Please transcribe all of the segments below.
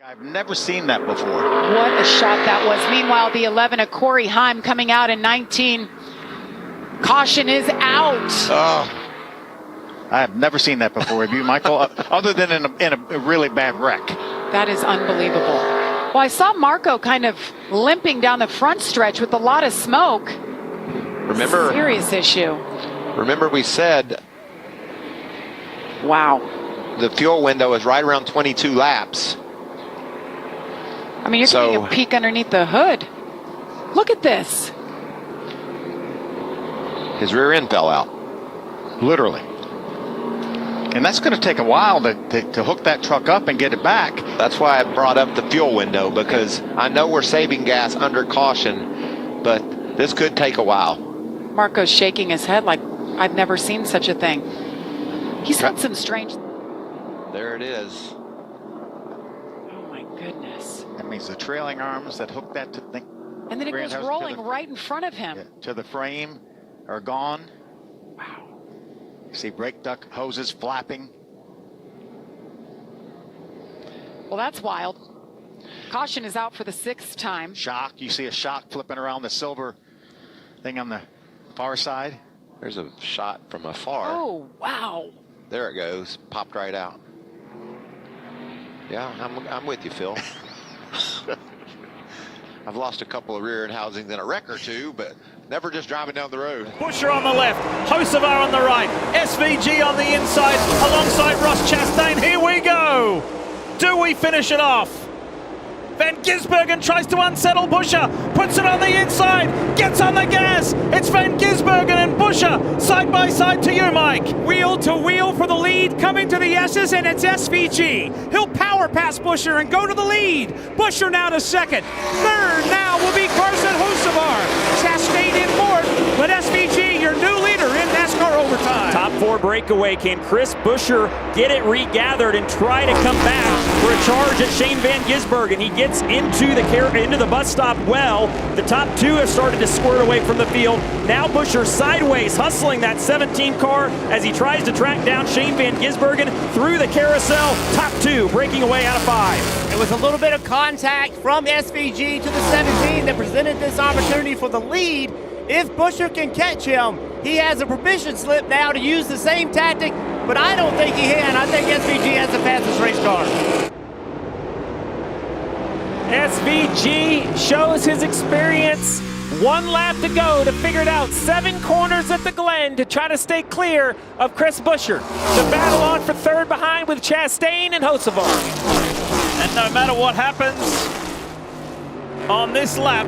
I've never seen that before. What a shot that was. Meanwhile, the 11 of Corey Heim coming out in 19. Caution is out. Oh, I have never seen that before. Have you, Michael? Other than in a really bad wreck. That is unbelievable. Well, I saw Marco kind of limping down the front stretch with a lot of smoke. Remember, serious issue. Remember we said, wow, the fuel window is right around 22 laps. I mean, you're getting a peek underneath the hood. Look at this. His rear end fell out. Literally. And that's going to take a while to hook that truck up and get it back. That's why I brought up the fuel window, because I know we're saving gas under caution, but this could take a while. Marco's shaking his head like I've never seen such a thing. He said some strange. There it is. Oh my goodness. That means the trailing arms that hook that thing. And then it goes rolling right in front of him. To the frame are gone. Wow. You see brake duct hoses flapping. Well, that's wild. Caution is out for the 6th time. Shock. You see a shock flipping around the silver thing on the far side. There's a shot from afar. Oh, wow. There it goes. Popped right out. Yeah, I'm with you, Phil. I've lost a couple of rear end housings in a wreck or two, but never just driving down the road. Buescher on the left, Hocevar on the right, SVG on the inside, alongside Ross Chastain. Here we go. Do we finish it off? Van Gisbergen tries to unsettle Buescher, puts it on the inside, gets on the gas. It's Van Gisbergen and Buescher side by side to you, Mike. Wheel to wheel for the lead, coming to the S's, and it's SVG. He'll power past Buescher and go to the lead. Buescher now to second. Third now will be Carson Hocevar. Chastain in fourth, but SVG, your new leader in NASCAR overtime. Top 4 breakaway. Can Chris Buescher get it regathered and try to come back for a charge at Shane Van Gisbergen? He gets into the bus stop well. The top 2 have started to squirt away from the field. Now Buescher sideways, hustling that 17 car as he tries to track down Shane Van Gisbergen through the carousel. Top 2 breaking away out of 5. It was a little bit of contact from SVG to the 17 that presented this opportunity for the lead. If Buescher can catch him, he has a permission slip now to use the same tactic, but I don't think he can. I think SVG has the fastest race car. SVG shows his experience. 1 lap to go to figure it out. 7 corners at the Glen to try to stay clear of Chris Buescher. The battle on for 3rd behind with Chastain and Hocevar. And no matter what happens on this lap,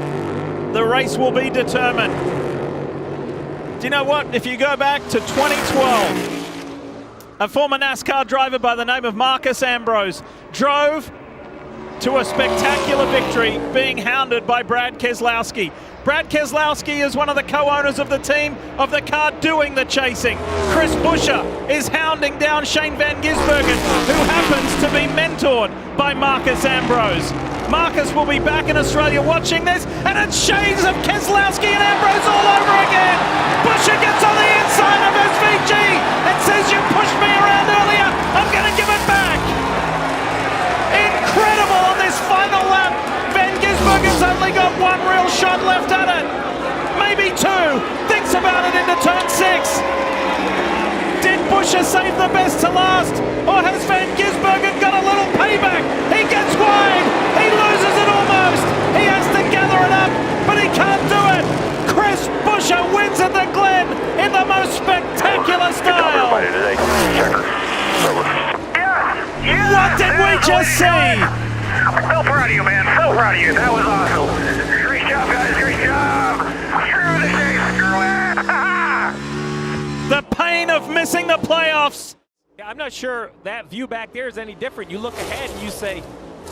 the race will be determined. Do you know what? If you go back to 2012, a former NASCAR driver by the name of Marcus Ambrose drove to a spectacular victory, being hounded by Brad Keselowski. Brad Keselowski is one of the co-owners of the team of the car doing the chasing. Chris Buescher is hounding down Shane Van Gisbergen, who happens to be mentored by Marcus Ambrose. Marcus will be back in Australia watching this, and it's shades of Keselowski and Ambrose all over again. Buescher gets on the inside of SVG and says, "You pushed me around earlier, I'm going to give it back." Incredible on this final lap. Van Gisbergen's only got 1 real shot left at it. Maybe 2. Thinks about it into turn 6. Did Buescher save the best to last? Or has Van Gisbergen got a little payback? He gets wide. He loses it almost. He has to gather it up, but he can't do it. Chris Buescher wins at the Glen in the most spectacular style. What did we just see? I'm so proud of you, man. So proud of you. That was awesome. Great job, guys. Great job. Screw the chase. Screw it. The pain of missing the playoffs. I'm not sure that view back there is any different. You look ahead and you say,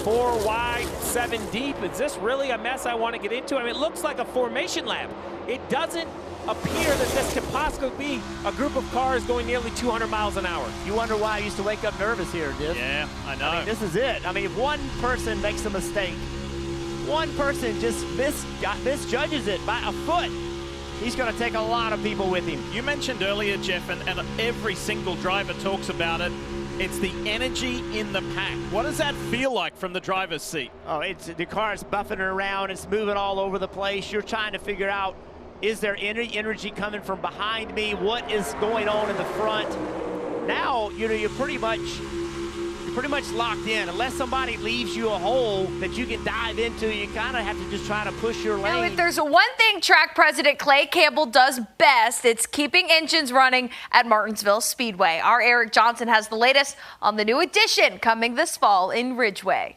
4 wide, 7 deep. Is this really a mess I want to get into? I mean, it looks like a formation lap. It doesn't appear that this could possibly be a group of cars going nearly 200 miles an hour. You wonder why I used to wake up nervous here, Div. Yeah, I know. I mean, this is it. I mean, if one person makes a mistake, one person just misjudges it by a foot, he's going to take a lot of people with him. You mentioned earlier, Jeff, and every single driver talks about it. It's the energy in the pack. What does that feel like from the driver's seat? Oh, the car's buffing around. It's moving all over the place. You're trying to figure out, is there any energy coming from behind me? What is going on in the front? Now, you're pretty much locked in. Unless somebody leaves you a hole that you can dive into, you kind of have to just try to push your lane. Now, if there's one thing track president Clay Campbell does best, it's keeping engines running at Martinsville Speedway. Our Eric Johnson has the latest on the new addition coming this fall in Ridgeway.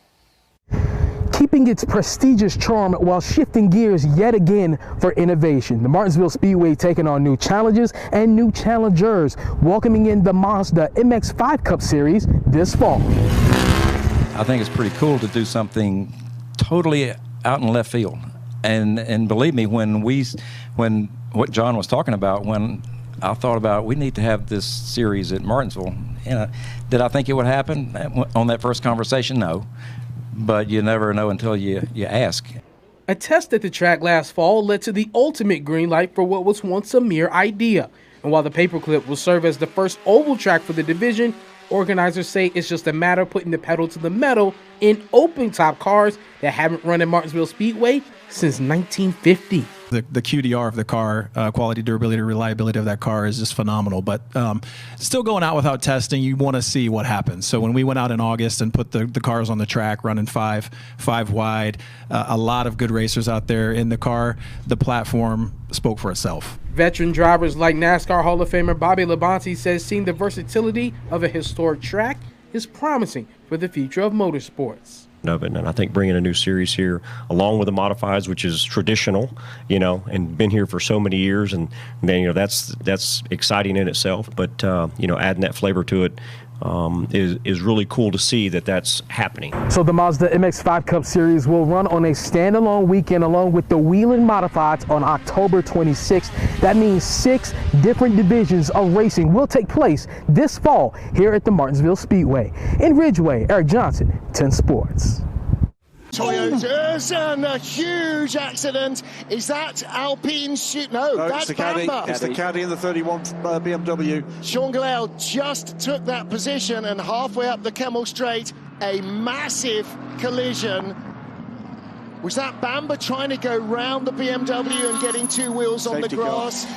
Keeping its prestigious charm while shifting gears yet again for innovation. The Martinsville Speedway taking on new challenges and new challengers, welcoming in the Mazda MX-5 Cup Series this fall. I think it's pretty cool to do something totally out in left field. And believe me, when what John was talking about, when I thought about we need to have this series at Martinsville, did I think it would happen on that first conversation? No. But you never know until you ask. A test at the track last fall led to the ultimate green light for what was once a mere idea. And while the paperclip will serve as the first oval track for the division, organizers say it's just a matter of putting the pedal to the metal in open-top cars that haven't run at Martinsville Speedway since 1950. The QDR of the car, quality, durability, reliability of that car is just phenomenal. But still going out without testing, you want to see what happens. So when we went out in August and put the cars on the track running five wide, a lot of good racers out there in the car, the platform spoke for itself. Veteran drivers like NASCAR Hall of Famer Bobby Labonte says seeing the versatility of a historic track is promising for the future of motorsports. Of it, and I think bringing a new series here along with the modifieds, which is traditional, and been here for so many years, and then that's exciting in itself, but adding that flavor to it is really cool to see that's happening. So the Mazda MX-5 Cup Series will run on a standalone weekend along with the Wheeling Modifieds on October 26th. That means 6 different divisions of racing will take place this fall here at the Martinsville Speedway. In Ridgeway, Eric Johnson, 10 Sports. Toyotas and a huge accident. Is that Alpine shoot? No, that's the Caddy. Bamba. It's the Caddy and the 31 BMW. Sean Galel just took that position, and halfway up the Kemmel Straight, a massive collision. Was that Bamba trying to go round the BMW and getting 2 wheels on the grass?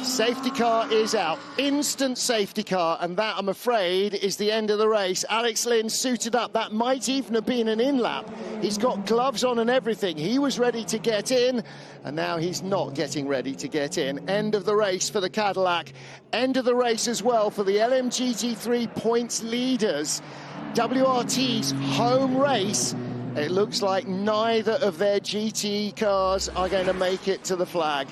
Safety car is out. Instant safety car, and that, I'm afraid, is the end of the race. Alex Lynn suited up. That might even have been an in-lap. He's got gloves on and everything. He was ready to get in, and now he's not getting ready to get in. End of the race for the Cadillac. End of the race as well for the LMG GT3 points leaders. WRT's home race. It looks like neither of their GT cars are going to make it to the flag.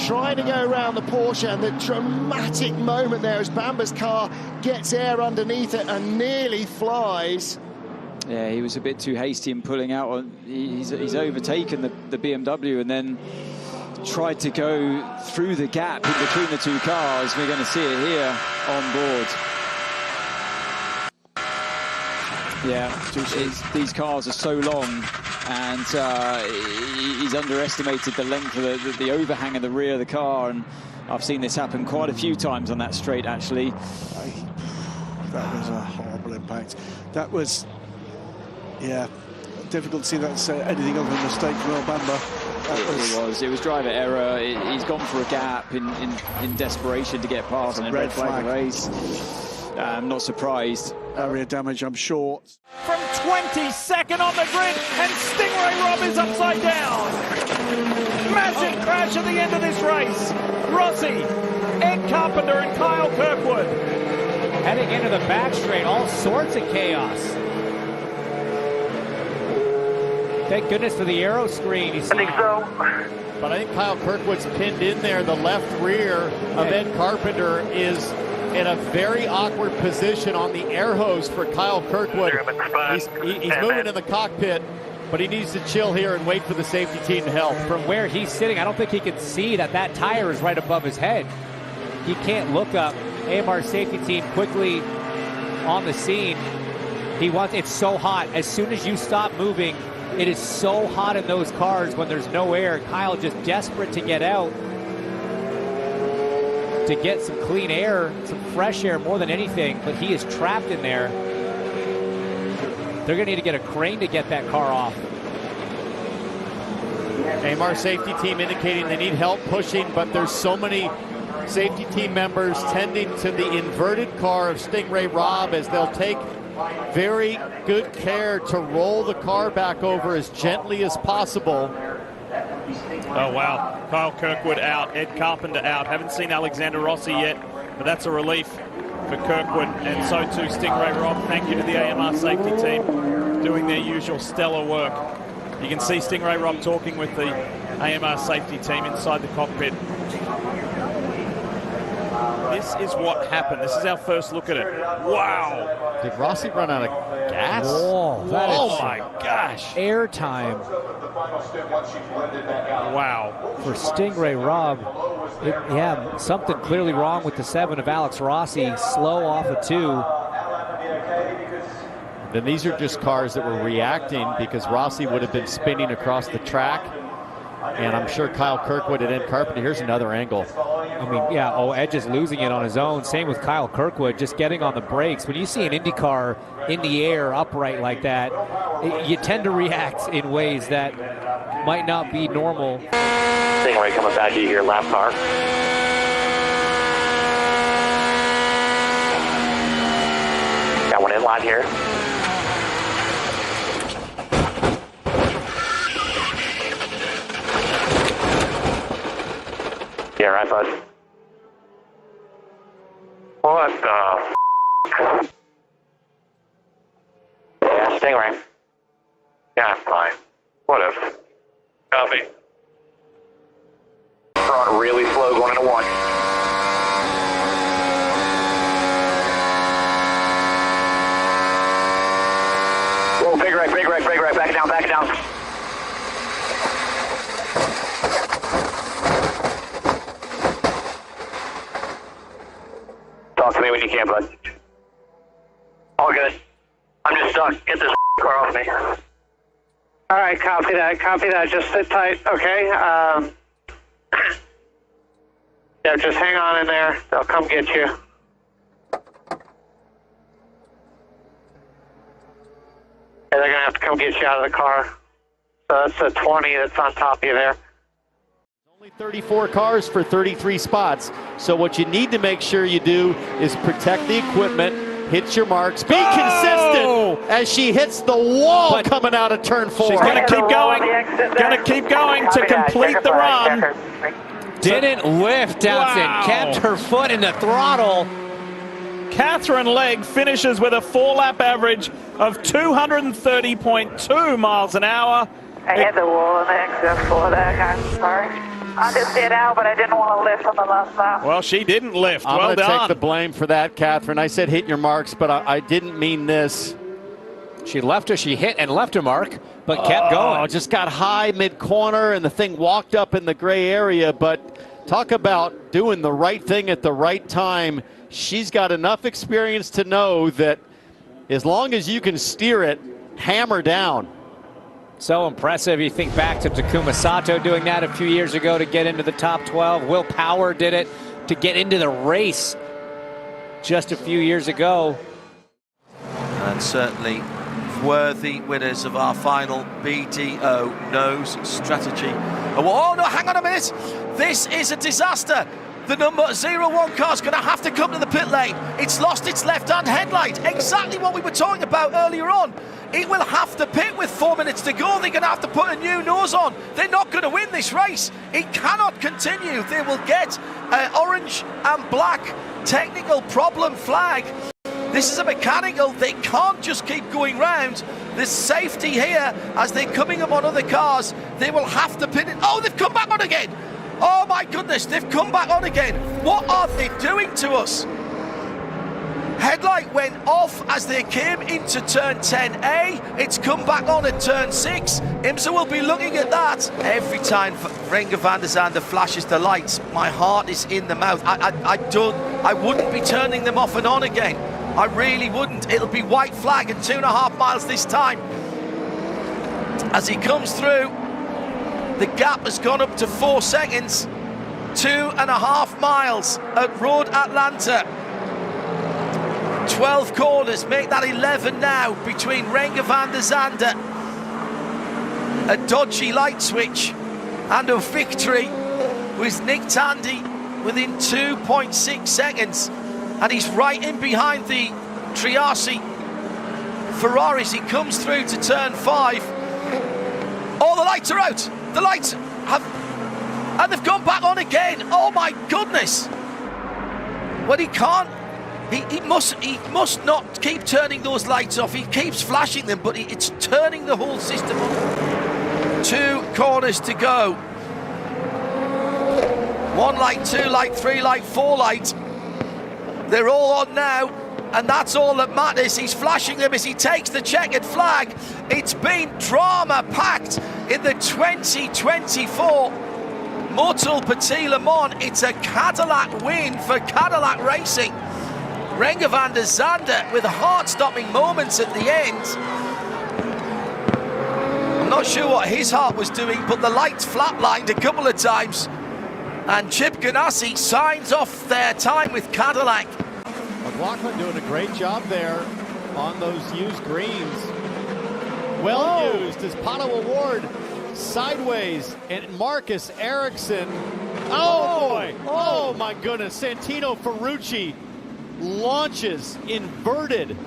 Trying to go around the Porsche, and the dramatic moment there as Bamba's car gets air underneath it and nearly flies. Yeah, he was a bit too hasty in pulling out. He's overtaken the BMW and then tried to go through the gap in between the 2 cars. We're going to see it here on board. Yeah, these cars are so long, and he's underestimated the length of the overhang of the rear of the car, and I've seen this happen quite a few times on that straight, actually. That was a horrible impact. That was, difficult to see that's anything other than a mistake from El Bamba. It was driver error. He's gone for a gap in desperation to get past, and red flag the race. I'm not surprised. Area damage, I'm sure. From 22nd on the grid, and Stingray Rob is upside down. Massive crash at the end of this race. Rossi, Ed Carpenter, and Kyle Kirkwood. Heading into the back straight, all sorts of chaos. Thank goodness for the aero screen. I think so. But I think Kyle Kirkwood's pinned in there. The left rear of Ed Carpenter is in a very awkward position on the air hose for Kyle Kirkwood. He's moving in the cockpit, but he needs to chill here and wait for the safety team to help. From where he's sitting, I don't think he can see that tire is right above his head. He can't look up. AMR safety team quickly on the scene. It's so hot. As soon as you stop moving, it is so hot in those cars when there's no air. Kyle just desperate to get out. to get some clean air, some fresh air more than anything, but he is trapped in there. They're going to need to get a crane to get that car off. AMR safety team indicating they need help pushing, but there's so many safety team members tending to the inverted car of Stingray Rob as they'll take very good care to roll the car back over as gently as possible. Oh, wow. Kyle Kirkwood out, Ed Carpenter out. Haven't seen Alexander Rossi yet, but that's a relief for Kirkwood, and so too Stingray Rob. Thank you to the AMR safety team doing their usual stellar work. You can see Stingray Rob talking with the AMR safety team inside the cockpit. This is what happened. This is our first look at it. Wow. Did Rossi run out of gas? Whoa, that is my gosh. Air time. Wow. For Stingray Rob, yeah, something clearly wrong with the 7 of Alex Rossi. Slow off a 2. Then these are just cars that were reacting because Rossi would have been spinning across the track. And I'm sure Kyle Kirkwood and Ed Carpenter. Here's another angle. I mean, yeah, Edge is losing it on his own. Same with Kyle Kirkwood, just getting on the brakes. When you see an IndyCar in the air upright like that, you tend to react in ways that might not be normal. Stingray coming back to you here, lap car. Got one in line here. Yeah, right, bud. What the f***? Yeah, Stingray. Yeah, fine. Whatever. Copy. Front really slow going into 1. Whoa, big right, back it down, back it down. Talk to me when you can, bud. All good. I'm just stuck. Get this car off me. All right, copy that. Just sit tight, okay? Yeah, just hang on in there. They'll come get you. Yeah, they're going to have to come get you out of the car. So that's the 20 that's on top of you there. Only 34 cars for 33 spots. So what you need to make sure you do is protect the equipment, hit your marks, be consistent as she hits the wall coming out of turn 4. She's going to keep going, to complete the run. Didn't lift, Townsend. Wow. Kept her foot in the throttle. Catherine Legg finishes with a 4-lap average of 230.2 miles an hour. I hit the wall in the XF4 there, I'm sorry. I just did out, but I didn't want to lift on the last lap. Well, she didn't lift. I'm well going to done. take the blame for that, Catherine. I said hit your marks, but I didn't mean this. She hit and left her mark, but kept going. Just got high mid-corner, and the thing walked up in the gray area, but talk about doing the right thing at the right time. She's got enough experience to know that as long as you can steer it, hammer down. So impressive. You think back to Takuma Sato doing that a few years ago to get into the top 12. Will Power did it to get into the race just a few years ago. And certainly worthy winners of our final BDO nose strategy. Oh no, hang on a minute. This is a disaster. The number 01 car's going to have to come to the pit lane. It's lost its left-hand headlight. Exactly what we were talking about earlier on. It will have to pit with 4 minutes to go. They're going to have to put a new nose on. They're not going to win this race. It cannot continue. They will get an orange and black technical problem flag. This is a mechanical. They can't just keep going round. There's safety here as they're coming up on other cars. They will have to pit it. Oh, they've come back on again. Oh my goodness, they've come back on again. What are they doing to us? Headlight went off as they came into turn 10A. It's come back on at turn 6. IMSA will be looking at that. Every time Renger van der Zande flashes the lights, my heart is in the mouth. I wouldn't be turning them off and on again. I really wouldn't. It'll be white flag at 2.5 miles this time. As he comes through, the gap has gone up to 4 seconds. 2.5 miles at Road Atlanta. 12 corners, make that 11 now between Renger van der Zande, a dodgy light switch, and a victory with Nick Tandy within 2.6 seconds. And he's right in behind the Triassi Ferraris. He comes through to turn 5. Oh, the lights are out. The lights have, and they've gone back on again. Oh my goodness. Well, he can't. He must not keep turning those lights off. He keeps flashing them, but it's turning the whole system on. 2 corners to go. 1 light, 2 light, 3 light, 4 light. They're all on now, and that's all that matters. He's flashing them as he takes the checkered flag. It's been drama-packed in the 2024 Motul Petit Le Mans. It's a Cadillac win for Cadillac Racing. Renger van der Zande with heart-stopping moments at the end. I'm not sure what his heart was doing, but the lights flatlined a couple of times. And Chip Ganassi signs off their time with Cadillac. McLaughlin doing a great job there on those used greens. Well used as Pato Award sideways, and Marcus Ericsson. Oh boy! Oh my goodness! Santino Ferrucci launches inverted.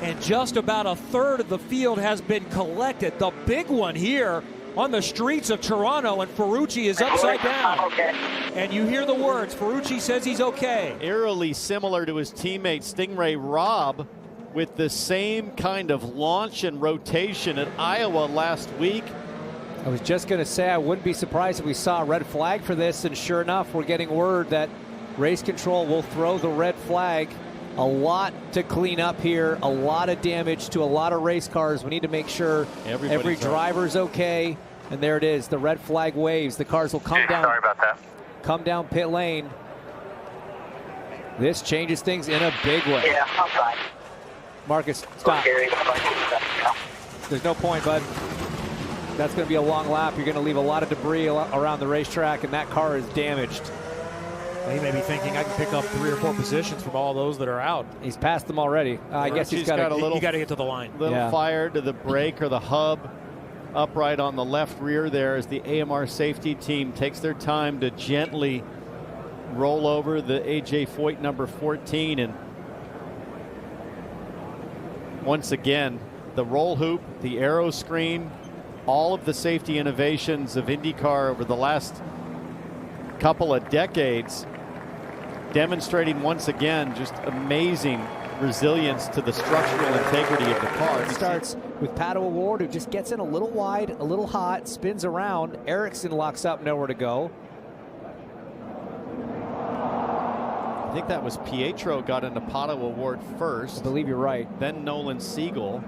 And just about a third of the field has been collected. The big one here on the streets of Toronto, and Ferrucci is upside down. And you hear the words. Ferrucci says he's okay. Eerily similar to his teammate Stingray Robb, with the same kind of launch and rotation at Iowa last week. I was just going to say I wouldn't be surprised if we saw a red flag for this, and sure enough, we're getting word that Race Control will throw the red flag. A lot to clean up here, a lot of damage to a lot of race cars. We need to make sure every driver's okay. And there it is, the red flag waves. The cars will come down. Sorry about that. Come down pit lane. This changes things in a big way. Yeah, I'm fine. Marcus, stop. There's no point, bud. That's going to be a long lap. You're going to leave a lot of debris around the racetrack, and that car is damaged. He may be thinking I can pick up 3 or 4 positions from all those that are out. He's passed them already. I guess he's got a little. You got to get to the line. Little fire to the brake or the hub, upright on the left rear there, as the AMR safety team takes their time to gently roll over the AJ Foyt number 14. And once again, the roll hoop, the aero screen, all of the safety innovations of IndyCar over the last couple of decades, demonstrating once again just amazing resilience to the structural integrity of the car. It starts with Pato Award, who just gets in a little wide, a little hot, spins around. Ericsson locks up, nowhere to go. I think that was Pietro got into Pato Award first. I believe you're right. Then Nolan Siegel.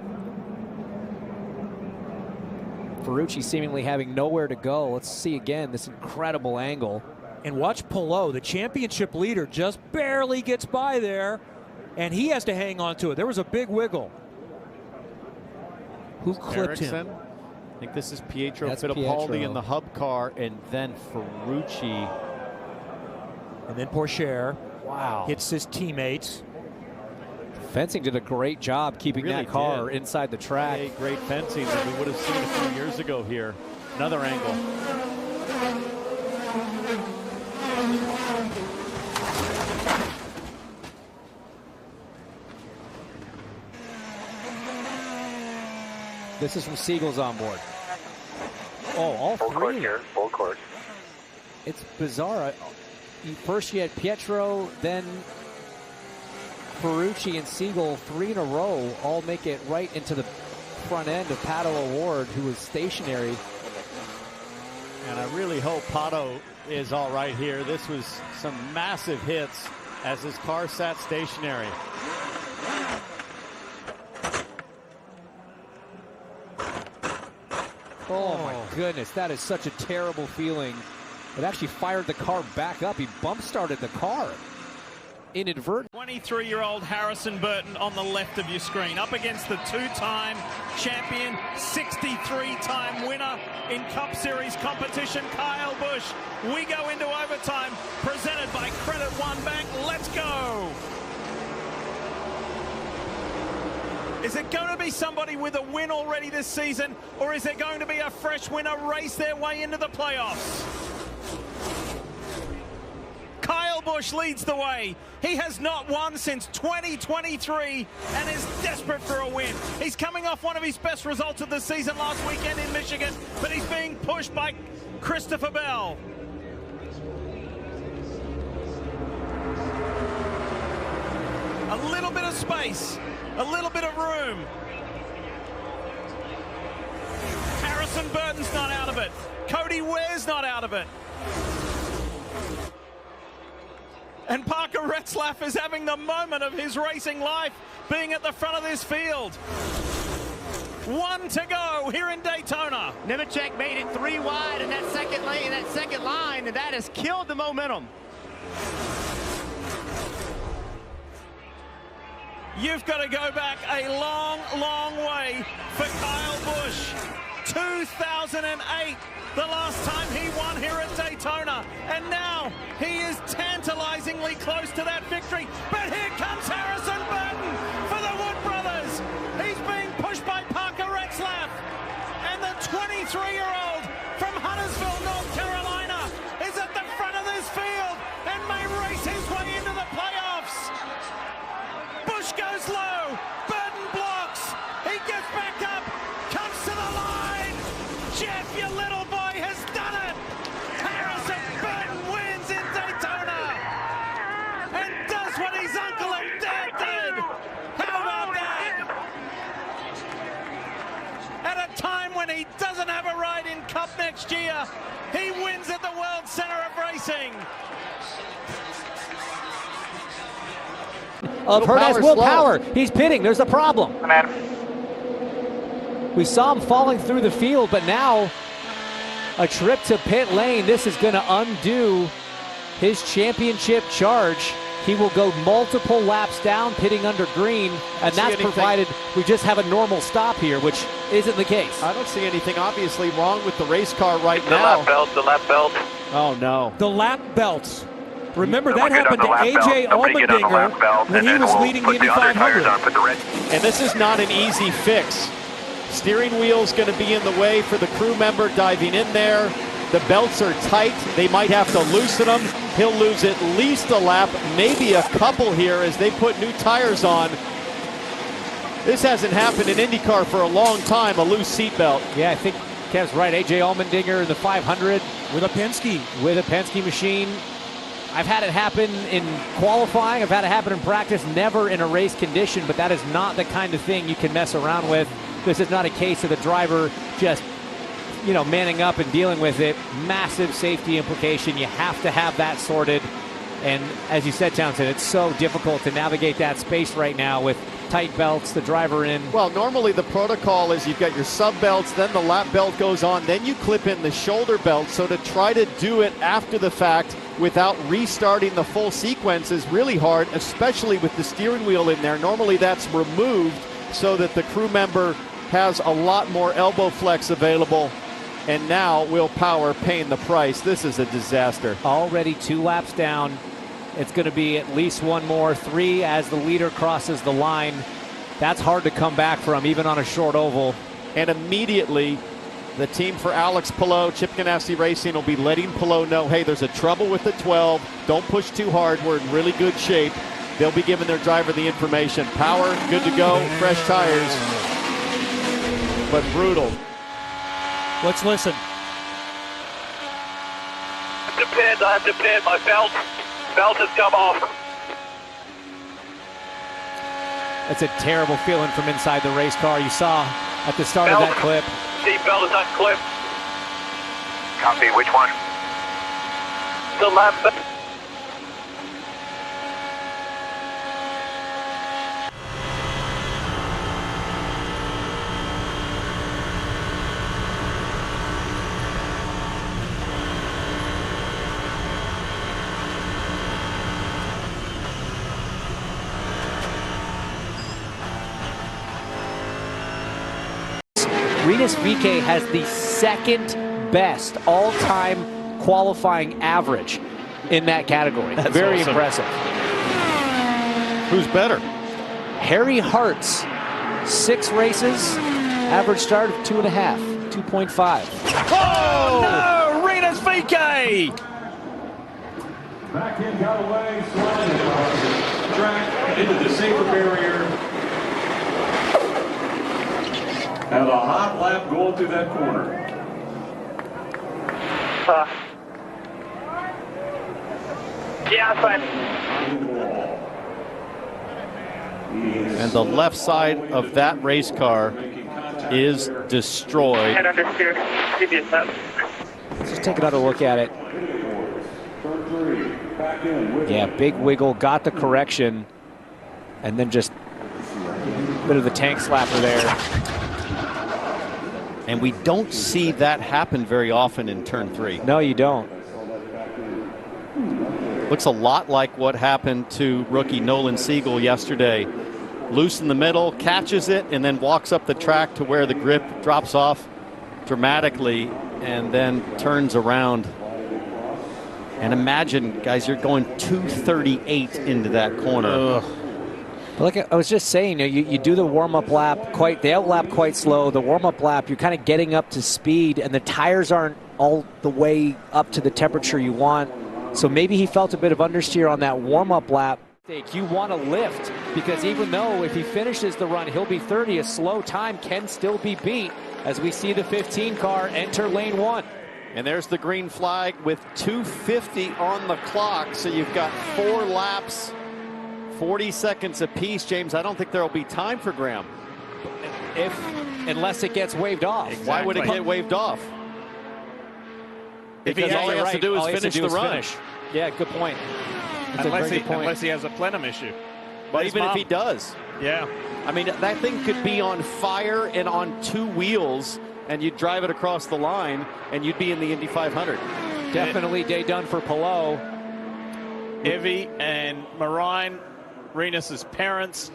Ferrucci seemingly having nowhere to go. Let's see again this incredible angle. And watch Pelot, the championship leader, just barely gets by there, and he has to hang on to it. There was a big wiggle. Who clipped him? I think this is Pietro Fittipaldi in the hub car, and then Ferrucci. And then Pourchaire. Wow. Hits his teammates. Fencing did a great job keeping that car inside the track. Great fencing that we would have seen a few years ago here. Another angle. This is from Siegel's on board. Oh, all full three. Court here, full court. It's bizarre. First you had Pietro, then Ferrucci and Siegel, 3 in a row, all make it right into the front end of Pato Award, who was stationary. And I really hope Pato is all right here. This was some massive hits as his car sat stationary. Oh my goodness, that is such a terrible feeling. It actually fired the car back up. He bump started the car. inadvertent. 23-year-old Harrison Burton on the left of your screen, up against the two-time champion, 63-time winner in Cup Series competition, Kyle Busch. We go into overtime, presented by Credit One Bank. Let's go! Is it going to be somebody with a win already this season, or is it going to be a fresh winner race their way into the playoffs? Kyle Busch leads the way. He has not won since 2023 and is desperate for a win. He's coming off one of his best results of the season last weekend in Michigan, but he's being pushed by Christopher Bell. A little bit of space, a little bit of room. Harrison Burton's not out of it. Cody Ware's not out of it. And Parker Retzlaff is having the moment of his racing life, being at the front of this field. 1 to go here in Daytona. Nemechek made it 3 wide in that second lane, that second line, and that has killed the momentum. You've got to go back a long, long way for Kyle Busch. 2008, the last time he won here at Daytona, and now he is tantalizingly close to that victory. But here comes Harrison Burton for the Wood Brothers. He's being pushed by Parker Retzlaff, and the 23-year-old from Huntersville, North Carolina, is at the front of this field and may race his way into the playoffs. Busch goes low, Burton blocks, he gets back up, comes to the line. Jeff, your little boy, has done it. Harrison Burton wins in Daytona and does what his uncle and dad did. How about that? At a time when he doesn't have a ride in Cup next year, he wins at the World Center of Racing. Perez will power. He's pitting. There's a problem. We saw him falling through the field, but now a trip to pit lane. This is going to undo his championship charge. He will go multiple laps down, pitting under green, and that's provided we just have a normal stop here, which isn't the case. I don't see anything obviously wrong with the race car right The now. the lap belt. Oh, no. The lap belts. Remember, that Somebody happened to A.J. Allmendinger when he was leading the Indy 500. And this is not an easy fix. Steering wheel's going to be in the way for the crew member diving in there. The belts are tight. They might have to loosen them. He'll lose at least a lap, maybe a couple here as they put new tires on. This hasn't happened in IndyCar for a long time, a loose seat belt. Yeah, I think Kev's right. A.J. Allmendinger in the 500. With a Penske. With a Penske machine. I've had it happen in qualifying. I've had it happen in practice, never in a race condition, but that is not the kind of thing you can mess around with. This is not a case of the driver just, manning up and dealing with it. Massive safety implication. You have to have that sorted. And as you said, Townsend, it's so difficult to navigate that space right now with tight belts, the driver in. Well, normally the protocol is you've got your sub belts, then the lap belt goes on, then you clip in the shoulder belt. So to try to do it after the fact without restarting the full sequence is really hard, especially with the steering wheel in there. Normally that's removed so that the crew member has a lot more elbow flex available. And now Will Power paying the price. This is a disaster. Already 2 laps down. It's going to be at least one more, 3 as the leader crosses the line. That's hard to come back from, even on a short oval. And immediately, the team for Alex Palou, Chip Ganassi Racing, will be letting Palou know, hey, there's a trouble with the 12. Don't push too hard. We're in really good shape. They'll be giving their driver the information. Power, good to go, fresh tires. But brutal. Let's listen. I have to pit. My belt has come off. It's a terrible feeling from inside the race car. You saw at the start of that clip. Seat belt is unclipped. Copy. Which one? The lap belt. Rinus VeeKay has the second best all-time qualifying average in that category. That's very awesome. impressive. Who's better? Harry Hart's 6 races, average start of 2.5, 2.5. Oh, no! Rinus VeeKay! Back in, got away, sliding across the track into the safer barrier. And a hot lap going through that corner. Yeah, fine. And the left side of that race car is destroyed. Head understeer. Give you a step. Let's just take another look at it. Yeah, big wiggle, got the correction, and then just a bit of the tank slapper there. And we don't see that happen very often in turn 3. No, you don't. Looks a lot like what happened to rookie Nolan Siegel yesterday. Loose in the middle, catches it, and then walks up the track to where the grip drops off dramatically and then turns around. And imagine, guys, you're going 238 into that corner. Ugh. But like I was just saying, you do the warm-up lap, the outlap quite slow. The warm-up lap, you're kind of getting up to speed, and the tires aren't all the way up to the temperature you want. So maybe he felt a bit of understeer on that warm-up lap. You want to lift, because even though if he finishes the run, he'll be 30, a slow time can still be beat as we see the 15 car enter lane 1. And there's the green flag with 2:50 on the clock. So you've got 4 laps, 40 seconds apiece. James, I don't think there'll be time for Graham. Unless it gets waved off. Exactly. Why would it get waved off? Because all he has to do is finish the run. Yeah, good point. Unless he has a plenum issue. But even if he does. Yeah. I mean, that thing could be on fire and on 2 wheels, and you'd drive it across the line, and you'd be in the Indy 500. Definitely day done for Palou. Evie and Marine, Rinus's parents,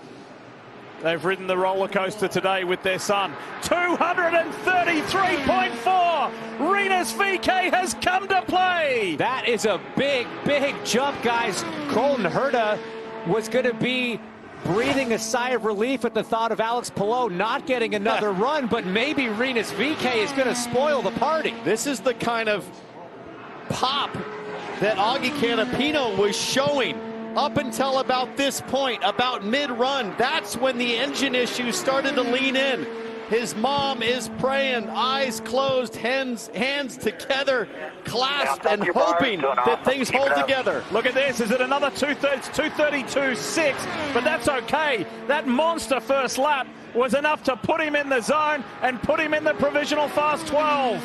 they've ridden the roller coaster today with their son. 233.4. Rinus VeeKay has come to play. That is a big, big jump, guys. Colton Herta was going to be breathing a sigh of relief at the thought of Alex Palou not getting another run, but maybe Rinus VeeKay is going to spoil the party. This is the kind of pop that Augie Canapino was showing up until about this point, about mid-run. That's when the engine issues started to lean in. His mom is praying, eyes closed, hands together, clasped, and hoping that things hold together. Look at this. Is it another 232.6? But that's okay. That monster first lap was enough to put him in the zone and put him in the provisional fast 12.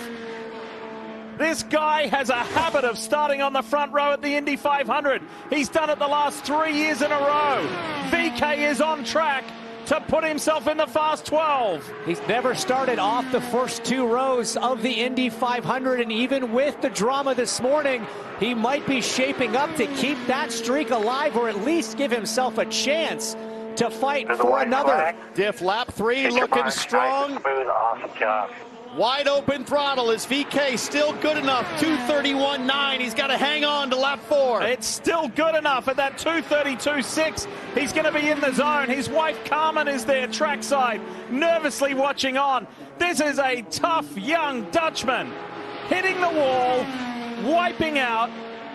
This guy has a habit of starting on the front row at the Indy 500. He's done it the last 3 years in a row. VeeKay is on track to put himself in the fast 12. He's never started off the first 2 rows of the Indy 500, and even with the drama this morning, he might be shaping up to keep that streak alive, or at least give himself a chance to fight for another. Diff lap 3 looking strong. Nice, smooth, awesome job. Wide open throttle. Is VeeKay still good enough? 231.9. He's got to hang on to lap 4. It's still good enough at that 232.6. He's going to be in the zone. His wife Carmen is there trackside, nervously watching on. This is a tough young Dutchman hitting the wall, wiping out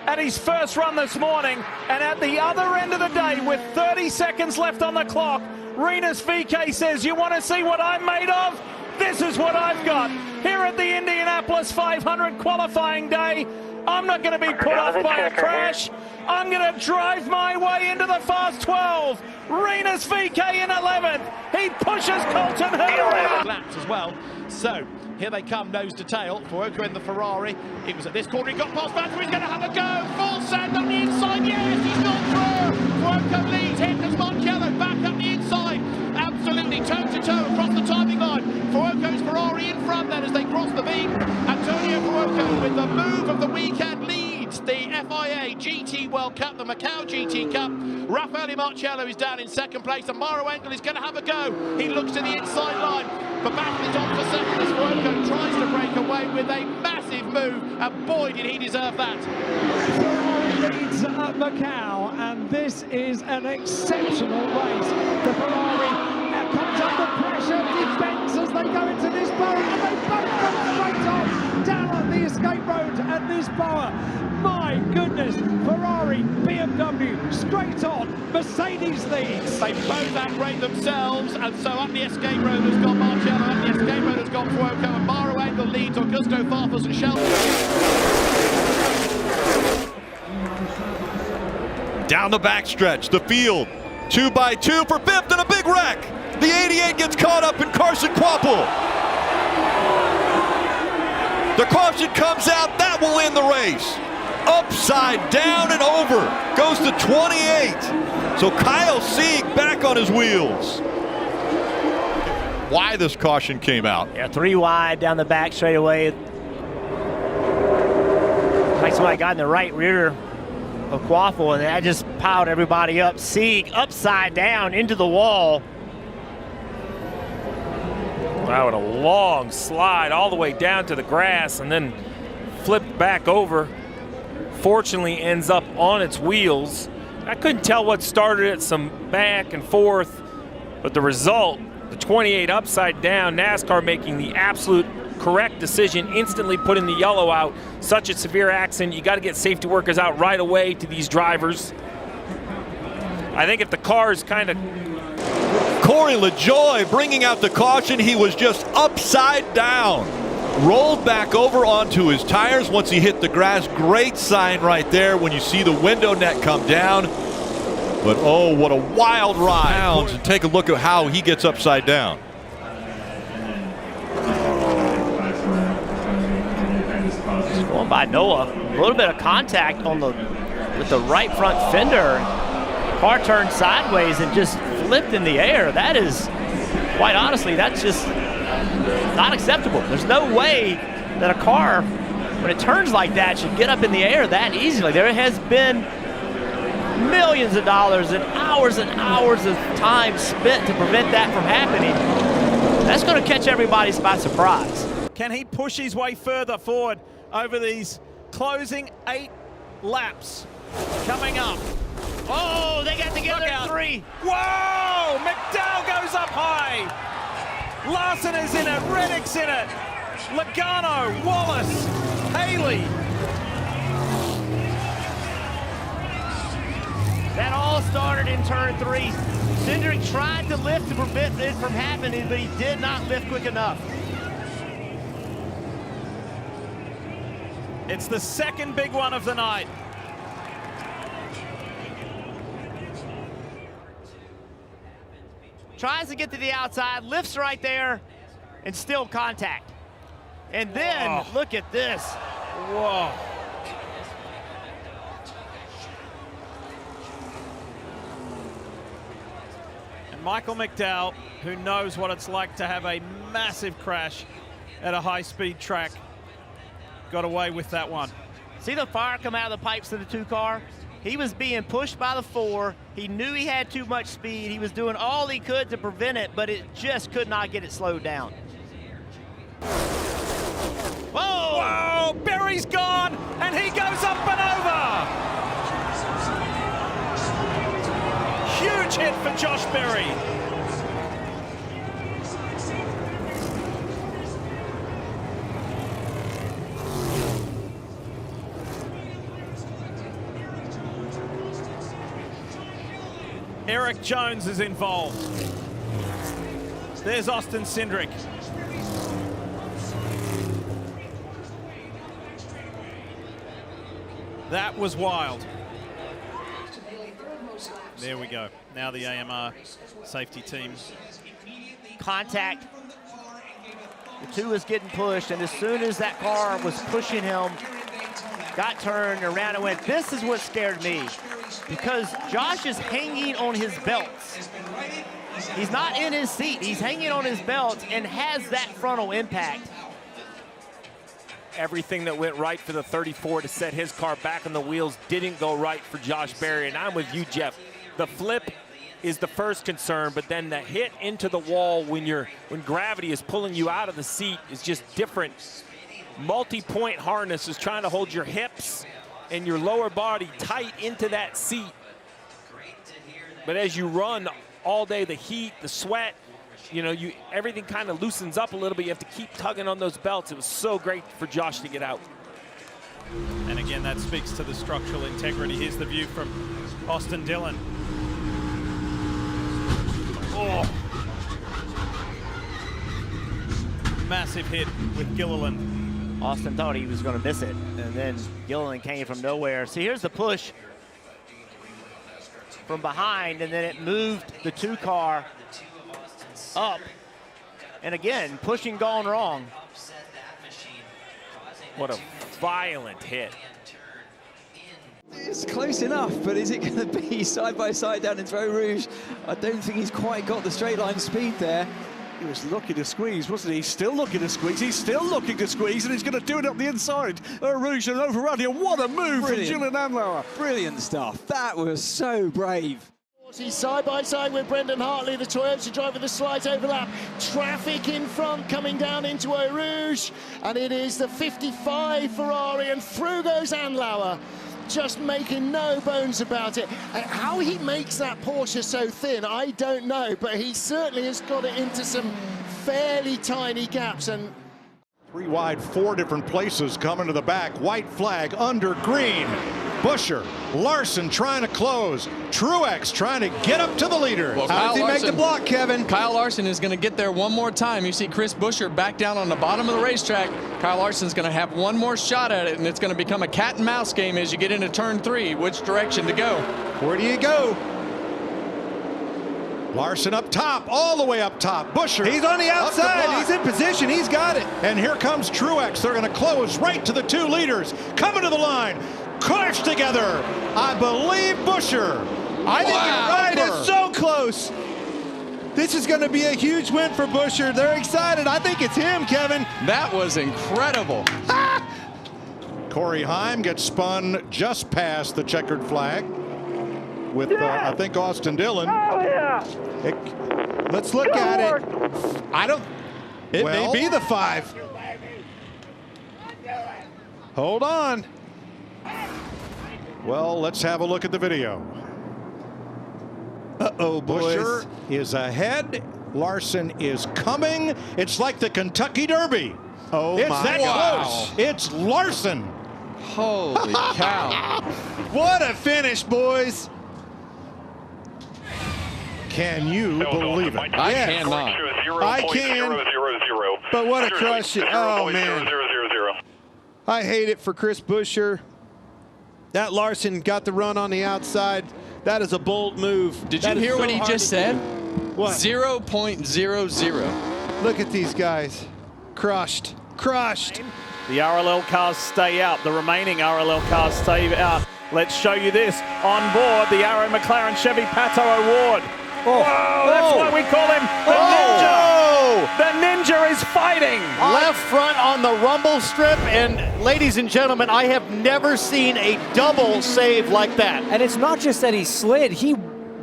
at his first run this morning. And at the other end of the day, with 30 seconds left on the clock, Rinus VeeKay says, "You want to see what I'm made of? This is what I've got." Here at the Indianapolis 500 qualifying day, I'm not going to be put off by a crash. I'm going to drive my way into the fast 12. Rinus VeeKay in 11th. He pushes Colton Herta. Laps as well. So here they come, nose to tail. Fuoco in the Ferrari. It was at this corner. He got past Master. He's going to have a go. Full send on the inside. Yes, he's gone through. Fuoco leads. Henders Monticello back up the inside. Absolutely toe-to-toe across the timing line. Fuoco's Ferrari in front then as they cross the beam. Antonio Fuoco with the move of the weekend leads the FIA GT World Cup, the Macau GT Cup. Raffaele Marcello is down in second place, and Mauro Engel is going to have a go. He looks to the inside line. The battle is on for second as Fuoco tries to break away with a massive move, and boy, did he deserve that. Ferrari leads at Macau, and this is an exceptional race. The Ferrari comes under pressure, defends as they go into this bowl, and they both go straight on down on the escape road at this bower. My goodness, Ferrari, BMW, straight on, Mercedes leads. They both outrate themselves, and so up the escape road has got Marcello, up the escape road has got Fuoco, and Mauro Engel leads Augusto Farfus and Shelby. Down the backstretch, the field, 2x2 for fifth and a big wreck. The 88 gets caught up in Carson Kvapil. The caution comes out, that will end the race. Upside down and over, goes to 28. So Kyle Sieg back on his wheels. Why this caution came out? Yeah, 3 wide down the back straightaway. Like somebody got in the right rear of Kvapil, and that just piled everybody up. Sieg upside down into the wall. Wow, what a long slide all the way down to the grass and then flipped back over. Fortunately ends up on its wheels. I couldn't tell what started it, some back and forth, but the result, the 28 upside down, NASCAR making the absolute correct decision, instantly putting the yellow out. Such a severe accident, you got to get safety workers out right away to these drivers. I think if the car is kind of... Corey LaJoie bringing out the caution. He was just upside down. Rolled back over onto his tires once he hit the grass. Great sign right there when you see the window net come down. But oh, what a wild ride. And take a look at how he gets upside down. Just going by Noah. A little bit of contact on with the right front fender. Car turned sideways and just flipped in the air. That is, quite honestly, that's just not acceptable. There's no way that a car, when it turns like that, should get up in the air that easily. There has been millions of dollars and hours of time spent to prevent that from happening. That's going to catch everybody by surprise. Can he push his way further forward over these closing 8 laps coming up? Oh, they got together at 3. Whoa! McDowell goes up high. Larson is in it. Reddick's in it. Logano, Wallace, Haley. That all started in turn 3. Cindric tried to lift to prevent it from happening, but he did not lift quick enough. It's the second big one of the night. Tries to get to the outside, lifts right there, and still contact. And then, look at this. Whoa. And Michael McDowell, who knows what it's like to have a massive crash at a high-speed track, got away with that one. See the fire come out of the pipes of the 2 car? He was being pushed by the 4. He knew he had too much speed. He was doing all he could to prevent it, but it just could not get it slowed down. Whoa! Whoa! Berry's gone, and he goes up and over. Huge hit for Josh Berry. Eric Jones is involved. There's Austin Cindric. That was wild. There we go. Now the AMR safety team. Contact. The 2 is getting pushed, and as soon as that car was pushing him, got turned around and went. This is what scared me, because Josh is hanging on his belts. He's not in his seat. He's hanging on his belt and has that frontal impact. Everything that went right for the 34 to set his car back on the wheels didn't go right for Josh Berry. And I'm with you, Jeff. The flip is the first concern, but then the hit into the wall when gravity is pulling you out of the seat is just different. Multi-point harness is trying to hold your hips and your lower body tight into that seat. But as you run all day, the heat, the sweat, everything kind of loosens up a little bit. You have to keep tugging on those belts. It was so great for Josh to get out. And again, that speaks to the structural integrity. Here's the view from Austin Dillon. Oh. Massive hit with Gilliland. Austin thought he was going to miss it, and then Gilliland came from nowhere. See, here's the push from behind, and then it moved the 2-car up. And again, pushing gone wrong. What a violent hit. It's close enough, but is it going to be side by side down in Trois Rouge? I don't think he's quite got the straight line speed there. He was looking to squeeze, wasn't he? Still looking to squeeze. He's still looking to squeeze, and he's going to do it up the inside. Rouge and overrun here. What a move from Julian Andlauer. Brilliant stuff. That was so brave. He's side by side with Brendan Hartley, the Toyota driver, the slight overlap. Traffic in front coming down into Eau Rouge, and it is the 55 Ferrari, and through goes Andlauer, just making no bones about it. And how he makes that Porsche so thin, I don't know, but he certainly has got it into some fairly tiny gaps. And 3 wide, 4 different places coming to the back. White flag under green. Buescher, Larson trying to close. Truex trying to get up to the leaders. Well, how does he make the block, Kevin? Kyle Larson is going to get there one more time. You see Chris Buescher back down on the bottom of the racetrack. Kyle Larson's going to have one more shot at it, and it's going to become a cat and mouse game as you get into turn 3. Which direction to go? Where do you go? Larson up top, all the way up top. Buescher. He's on the outside. He's in position. He's got it. And here comes Truex. They're going to close right to the 2 leaders. Coming to the line. Crash together. I believe Buescher. I think you're right. It's so close. This is going to be a huge win for Buescher. They're excited. I think it's him, Kevin. That was incredible. Corey Heim gets spun just past the checkered flag with, I think, Austin Dillon. Oh, yeah. Let's look at it. It may be the 5. Hold on. Well, let's have a look at the video. Uh-oh, boys. Buescher is ahead. Larson is coming. It's like the Kentucky Derby. Oh, it's my that wow. close. It's Larson. Holy cow. What a finish, boys. Can you believe it? I cannot. I can. But what a crush. Oh, man. I hate it for Chris Buescher. That Larson got the run on the outside. That is a bold move. Did you hear what he just said? What? 0.00. Look at these guys. Crushed. Crushed. The RLL cars stay out. The remaining RLL cars stay out. Let's show you this. On board, the Arrow McLaren Chevy Pato Award. Whoa, that's why we call him the Ninja. The Ninja is fighting. Left front on the rumble strip, and ladies and gentlemen, I have never seen a double save like that. And it's not just that he slid, he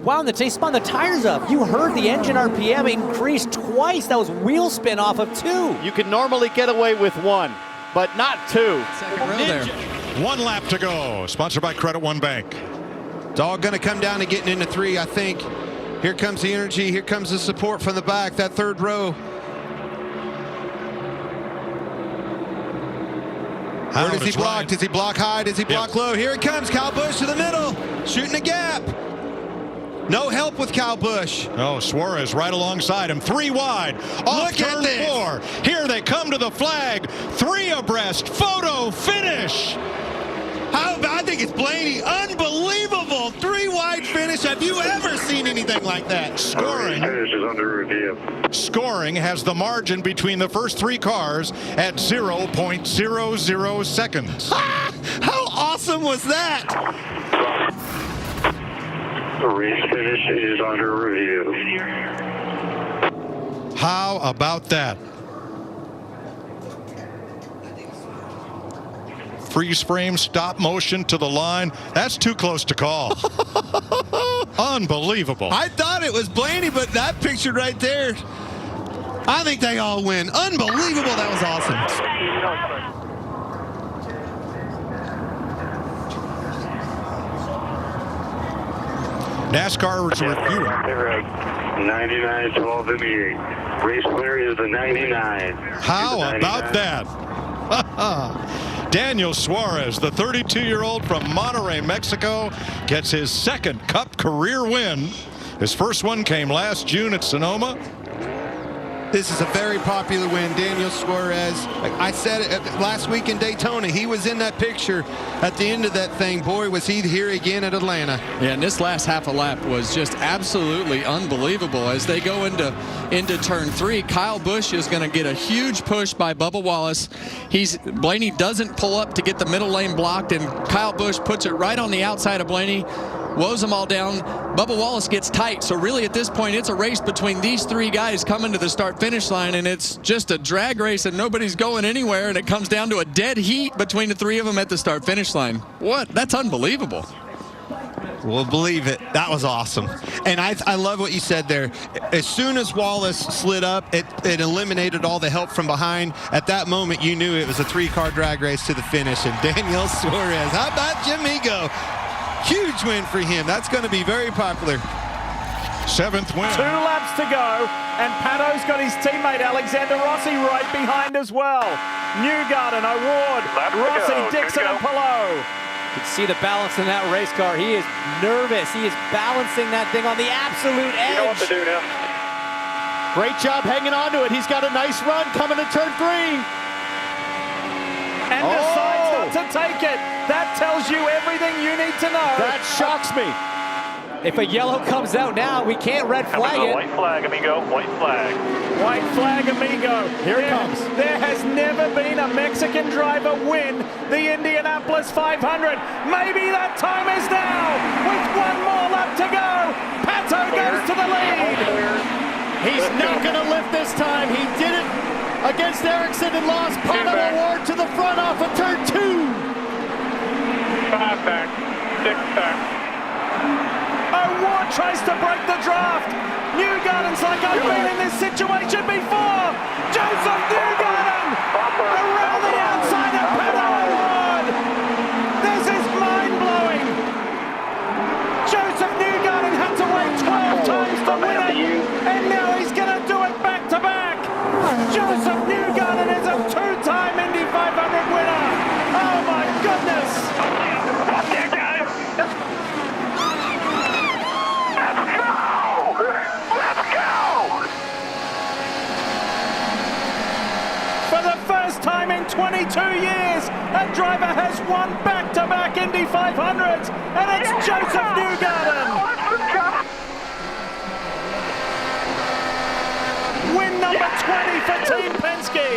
spun the tires up. You heard the engine RPM increase twice. That was wheel spin off of 2. You can normally get away with 1, but not 2. Second row there. 1 lap to go. Sponsored by Credit One Bank. It's all going to come down to getting into 3, I think. Here comes the energy. Here comes the support from the back. That 3rd row. Where does he block? Does he block high? Does he block low? Here it comes. Kyle Busch to the middle. Shooting a gap. No help with Kyle Busch. Oh, Suarez right alongside him. 3 wide. Off turn 4. Here they come to the flag. 3 abreast. Photo finish. I think it's Blaney. Unbelievable. 3 wide finish. Have you ever seen anything like that? Scoring. Finish is under review. Scoring has the margin between the first 3 cars at 0.00 seconds. How awesome was that? The race finish is under review. How about that? Freeze frame, stop motion to the line. That's too close to call. Unbelievable. I thought it was Blaney, but that picture right there, I think they all win. Unbelievable. That was awesome. NASCAR was reviewing. 99, 12 in the 8. Race winner is the 99. How about that? Daniel Suarez, the 32-year-old from Monterrey, Mexico, gets his second Cup career win. His first one came last June at Sonoma. This is a very popular win. Daniel Suarez, I said it last week in Daytona, he was in that picture at the end of that thing. Boy, was he here again at Atlanta. Yeah, and this last half a lap was just absolutely unbelievable. As they go into turn 3, Kyle Busch is going to get a huge push by Bubba Wallace. Blaney doesn't pull up to get the middle lane blocked, and Kyle Busch puts it right on the outside of Blaney, woes them all down. Bubba Wallace gets tight, so really at this point it's a race between these 3 guys coming to the start-finish line, and it's just a drag race and nobody's going anywhere, and it comes down to a dead heat between the 3 of them at the start-finish line. What? That's unbelievable. We'll believe it. That was awesome. And I love what you said there. As soon as Wallace slid up, it eliminated all the help from behind. At that moment, you knew it was a 3-car drag race to the finish. And Daniel Suarez, how about Jamigo? Huge win for him. That's going to be very popular. 7th win. 2 laps to go, and Pato's got his teammate Alexander Rossi right behind as well. Newgarden, O'Ward, Rossi, Dixon, and Palou. You can see the balance in that race car. He is nervous. He is balancing that thing on the absolute edge. You know what to do now. Great job hanging on to it. He's got a nice run coming to turn 3. And decides not to take it. That tells you everything you need to know. That shocks me. If a yellow comes out now, we can't red flag it. White flag, amigo. White flag. White flag, amigo. Here it comes. There has never been a Mexican driver win the Indianapolis 500. Maybe that time is now. With 1 more lap to go, Pato goes to the lead. He's not going to lift this time. He did it against Ericsson and lost. Pato O'Ward to the front off of turn 2. 5 back. 6 back. O'Ward tries to break the draft. Newgarden's like, I've been in this situation before. Joseph Newgarden around the outside of Pato O'Ward. This is mind-blowing. Joseph Newgarden had to wait 12 times to win it, and now he's going to do it back-to-back. Joseph Newgarden is a 2-time Indy 500 winner. Oh my goodness. For the first time in 22 years, a driver has won back-to-back Indy 500s, and it's Joseph Newgarden. Win number 20 for Team Penske.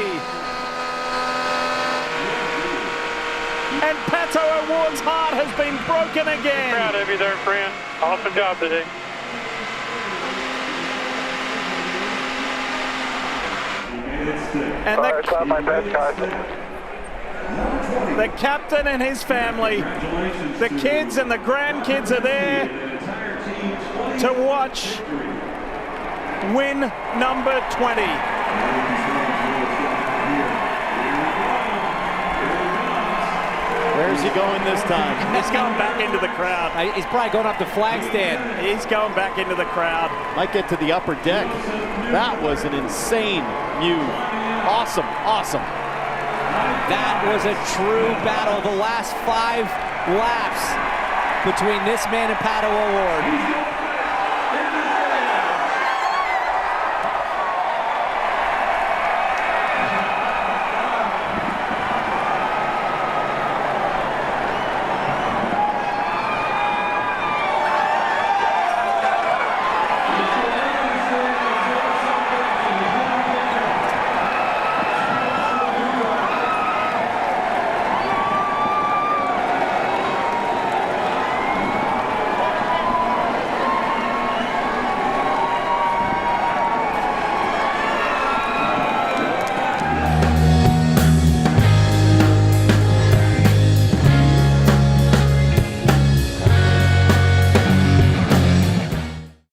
And Pato O'Ward's heart has been broken again. Proud of you there, friend. Awesome job today. And the captain and his family, the kids and the grandkids are there to watch win number 20. Where's he going this time? He's going back into the crowd. He's probably going up the flag stand. He's going back into the crowd. Might get to the upper deck. That was an insane move. Awesome, awesome. That was a true battle. The last 5 laps between this man and Pato O'Ward.